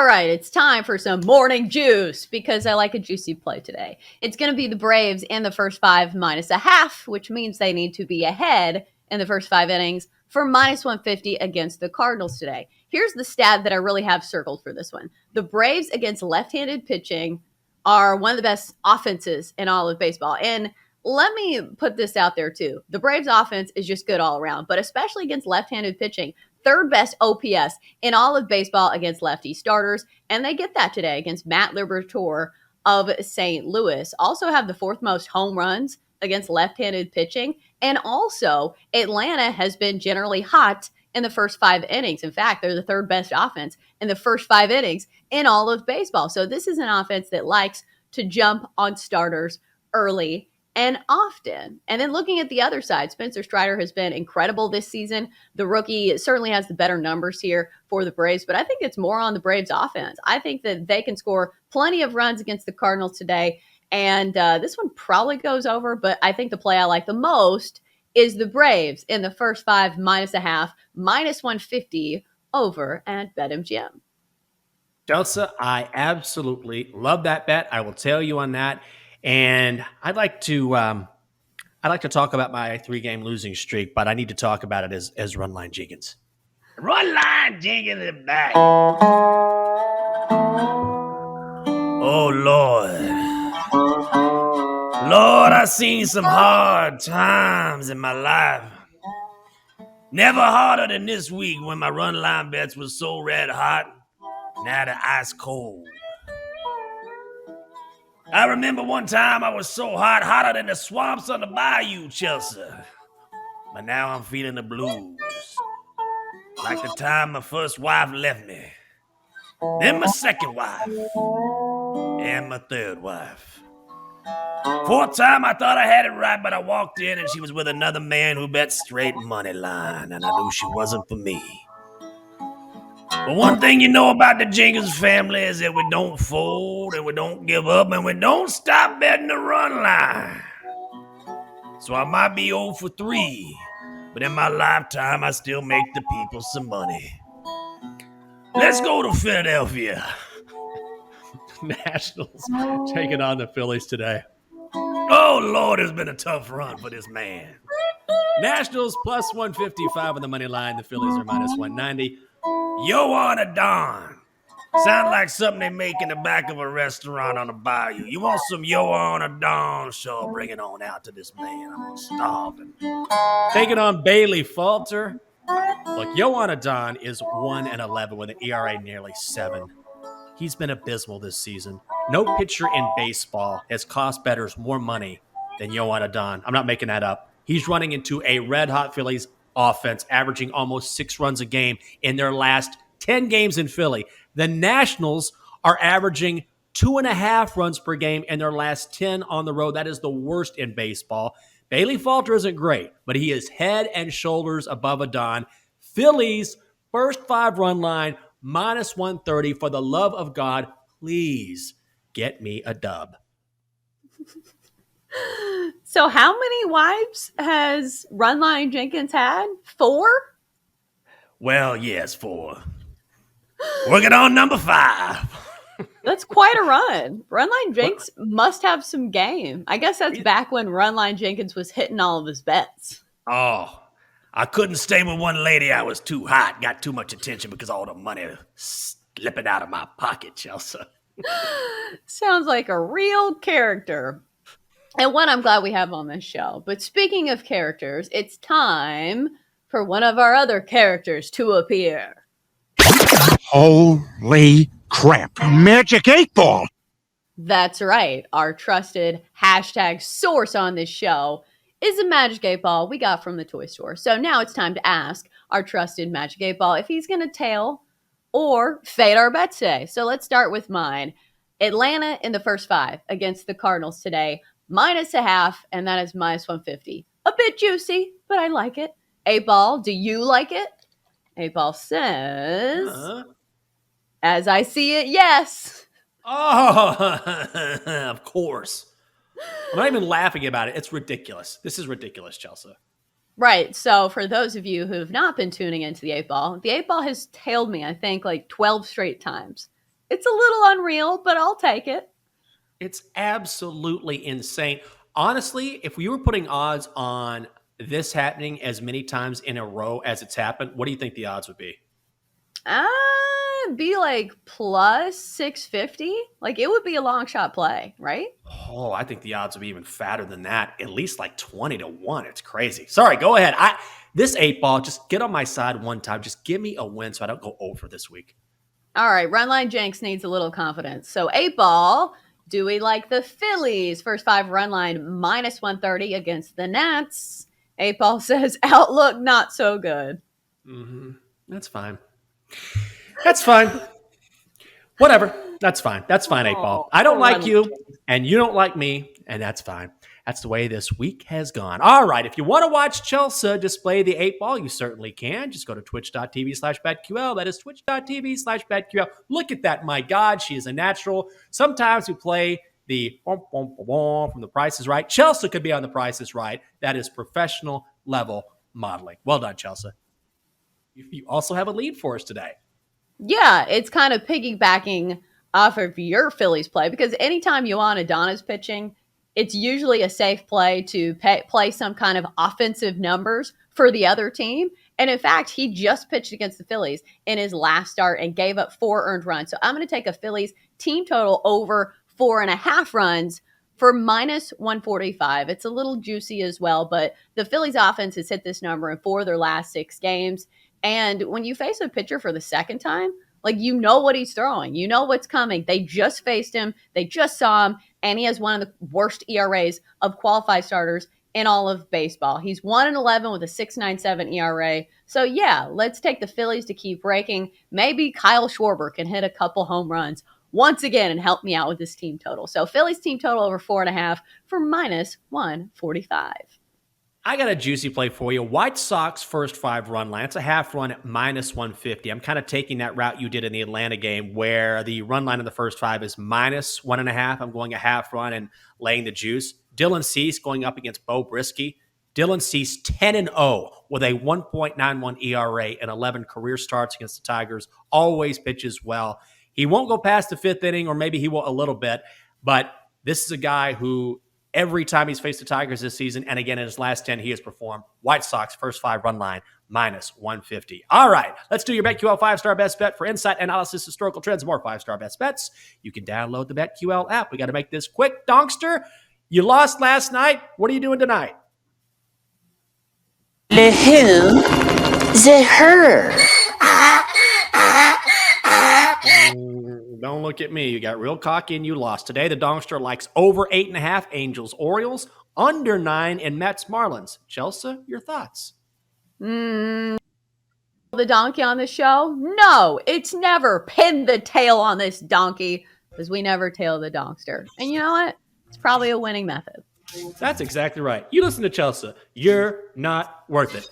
right, it's time for some morning juice because I like a juicy play today. It's going to be the Braves in the first 5 minus a half, which means they need to be ahead in the first 5 innings for minus 150 against the Cardinals today. Here's the stat that I really have circled for this one. The Braves against left-handed pitching are one of the best offenses in all of baseball. And let me put this out there too. The Braves offense is just good all around, but especially against left-handed pitching. Third best OPS in all of baseball against lefty starters, and they get that today against Matt Liberatore of St. Louis. Also have the 4th most home runs against left-handed pitching, and also Atlanta has been generally hot in the first 5 innings. In fact, they're the 3rd best offense in the first 5 innings in all of baseball. So this is an offense that likes to jump on starters early and often. And then looking at the other side, Spencer Strider has been incredible this season. The rookie certainly has the better numbers here for the Braves, but I think it's more on the Braves offense. I think that they can score plenty of runs against the Cardinals today. And this one probably goes over, but I think the play I like the most is the Braves in the first 5 minus a half, minus 150 over at BetMGM. Chelsa, I absolutely love that bet. I will tell you on that. And I'd like to talk about my 3-game losing streak, but I need to talk about it as Runline Jenkins. Runline Jenkins is back. Oh, Lord. Lord, I've seen some hard times in my life. Never harder than this week when my Runline bets were so red hot. Now they're ice cold. I remember one time I was so hot, hotter than the swamps on the bayou, Chelsa. But now I'm feeling the blues. Like the time my first wife left me. Then my second wife. And my third wife. 4th time I thought I had it right, but I walked in and she was with another man who bet straight money line. And I knew she wasn't for me. But one thing you know about the Jenkins family is that we don't fold and we don't give up and we don't stop betting the run line. So I might be 0 for 3, but in my lifetime I still make the people some money. Let's go to Philadelphia. Nationals taking on the Phillies today. Oh, Lord, it's been a tough run for this man. Nationals plus 155 on the money line. The Phillies are minus 190. Yo on a Don. Sound like something they make in the back of a restaurant on the bayou. You want some Yo on a Don? Sure, bring it on out to this man. I'm starving. Taking on Bailey Falter. Look, Yo on a Don is 1-11 with an ERA nearly 7. He's been abysmal this season. No pitcher in baseball has cost bettors more money than Yo on a Don. I'm not making that up. He's running into a red-hot Phillies offense, averaging almost 6 runs a game in their last 10 games in Philly. The Nationals are averaging 2.5 runs per game in their last 10 on the road. That is the worst in baseball. Bailey Falter isn't great, but he is head and shoulders above a Don. Phillies, first 5 run line, minus 130. For the love of God, please get me a dub. So how many wives has Runline Jenkins had? 4? Well, yes, 4. Working on number 5. That's quite a run. Runline Jenks must have some game. I guess that's back when Runline Jenkins was hitting all of his bets. Oh, I couldn't stay with one lady. I was too hot. Got too much attention because all the money slipping out of my pocket, Chelsa. Sounds like a real character. And one I'm glad we have on this show. But speaking of characters, it's time for one of our other characters to appear. Holy crap. Magic 8-ball. That's right. Our trusted hashtag source on this show is a Magic 8-ball we got from the toy store. So now it's time to ask our trusted Magic 8-ball if he's going to tail or fade our bets today. So let's start with mine. Atlanta in the first 5 against the Cardinals today. Minus a half, and that is minus 150. A bit juicy, but I like it. 8-ball, do you like it? 8-ball says, as I see it, yes. Oh, of course. I'm not even laughing about it. It's ridiculous. This is ridiculous, Chelsa. Right. So for those of you who have not been tuning into the 8-ball, the 8-ball has tailed me, I think, like 12 straight times. It's a little unreal, but I'll take it. It's absolutely insane. Honestly, if we were putting odds on this happening as many times in a row as it's happened, what do you think the odds would be? Be like plus 650. Like it would be a long shot play, right? Oh, I think the odds would be even fatter than that. At least like 20-1. It's crazy. Sorry, go ahead. This 8-ball, just get on my side one time. Just give me a win so I don't go over this week. All right, Runline Jenks needs a little confidence. So 8-ball, do we like the Phillies? First 5 run line minus 130 against the Nats. 8-ball says outlook not so good. Mm-hmm. That's fine. That's fine. Whatever. That's fine. That's fine, 8-ball. I don't like you, and you don't like me, and that's fine. That's the way this week has gone. All right. If you want to watch Chelsa display the 8-ball, you certainly can. Just go to twitch.tv/BetQL. That is twitch.tv/BetQL. Look at that. My God, she is a natural. Sometimes we play the from The Price is Right. Chelsa could be on The Price is Right. That is professional level modeling. Well done, Chelsa. You also have a lead for us today. Yeah, it's kind of piggybacking off of your Phillies play because anytime Yohan Adona's pitching, it's usually a safe play to play some kind of offensive numbers for the other team. And in fact, he just pitched against the Phillies in his last start and gave up 4 earned runs. So I'm going to take a Phillies team total over 4.5 runs for minus 145. It's a little juicy as well, but the Phillies offense has hit this number in 4 of their last 6 games. And when you face a pitcher for the second time, like you know what he's throwing, you know what's coming. They just faced him, they just saw him, and he has one of the worst ERAs of qualified starters in all of baseball. He's 1-11 with a 6.97 ERA. So yeah, let's take the Phillies to keep breaking. Maybe Kyle Schwarber can hit a couple home runs once again and help me out with this team total. So Phillies team total over 4.5 for minus 145. I got a juicy play for you. White Sox first 5 run line. It's a half run at minus 150. I'm kind of taking that route you did in the Atlanta game where the run line in the first 5 is minus 1.5. I'm going a half run and laying the juice. Dylan Cease going up against Bo Brisky. Dylan Cease 10-0 with a 1.91 ERA and 11 career starts against the Tigers. Always pitches well. He won't go past the 5th inning, or maybe he will a little bit, but this is a guy who every time he's faced the Tigers this season, and again in his last 10, he has performed. White Sox first 5 run line, minus 150. All right, let's do your BetQL 5-star best bet for insight, analysis, historical trends, more 5-star best bets. You can download the BetQL app. We got to make this quick. Donkster, you lost last night. What are you doing tonight? The who? The her. Don't look at me. You got real cocky and you lost. Today, the Donkster likes over 8.5 Angels, Orioles, under 9 in Mets, Marlins. Chelsa, your thoughts? The donkey on the show? No, it's never pin the tail on this donkey because we never tail the Donkster. And you know what? It's probably a winning method. That's exactly right. You listen to Chelsa. You're not worth it.